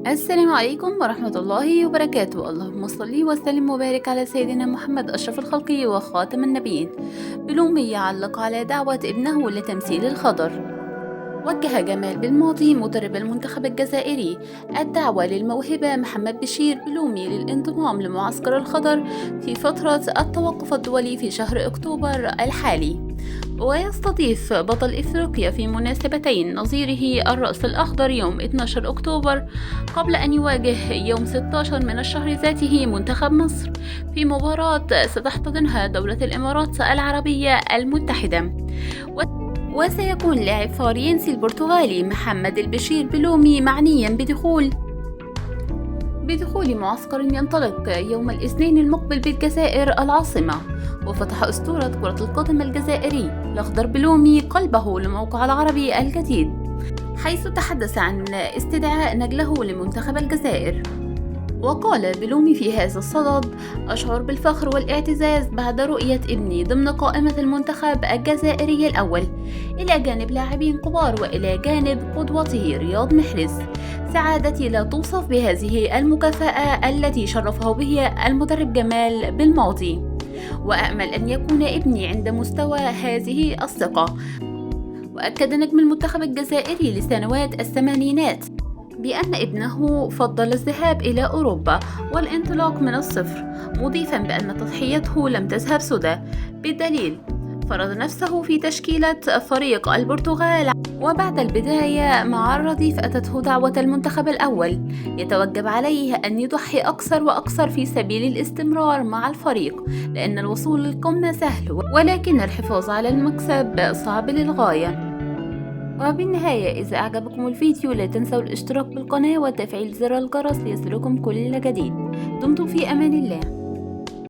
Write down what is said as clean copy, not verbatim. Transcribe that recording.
السلام عليكم ورحمة الله وبركاته. اللهم صل وسلم وبارك على سيدنا محمد أشرف الخلق وخاتم النبيين. بلومي يعلق على دعوة ابنه لتمثيل الخضر. وجه جمال بالماضي مدرب المنتخب الجزائري الدعوة للموهبة محمد بشير بلومي للانضمام لمعسكر الخضر في فترة التوقف الدولي في شهر أكتوبر الحالي، ويستضيف بطل إفريقيا في مناسبتين نظيره الرأس الأخضر يوم 12 أكتوبر قبل أن يواجه يوم 16 من الشهر ذاته منتخب مصر في مباراة ستحتضنها دولة الإمارات العربية المتحدة. وسيكون لاعب فارينسي البرتغالي محمد البشير بلومي معنيا بدخول معسكر ينطلق يوم الاثنين المقبل بالجزائر العاصمة. وفتح أسطورة كرة القدم الجزائري الأخضر بلومي قلبه لموقع العربي الجديد، حيث تحدث عن استدعاء نجله لمنتخب الجزائر. وقال بلومي في هذا الصدد: أشعر بالفخر والاعتزاز بعد رؤية ابني ضمن قائمة المنتخب الجزائري الأول إلى جانب لاعبين كبار وإلى جانب قدوته رياض محرز. سعادتي لا توصف بهذه المكافأة التي شرفه بها المدرب جمال بالماضي، وأأمل أن يكون ابني عند مستوى هذه الثقة. وأكد نجم المنتخب الجزائري لسنوات الثمانينات بأن ابنه فضل الذهاب إلى أوروبا والانطلاق من الصفر، مضيفا بأن تضحيته لم تذهب سدى، بالدليل فرض نفسه في تشكيلة فريق البرتغال. وبعد البداية مع الرديف أتته دعوة المنتخب الأول، يتوجب عليه أن يضحي أكثر وأكثر في سبيل الاستمرار مع الفريق، لأن الوصول للقمة سهل ولكن الحفاظ على المكسب صعب للغاية. وبالنهاية، إذا أعجبكم الفيديو لا تنسوا الاشتراك بالقناة وتفعيل زر الجرس ليصلكم كل جديد. دمتم في أمان الله.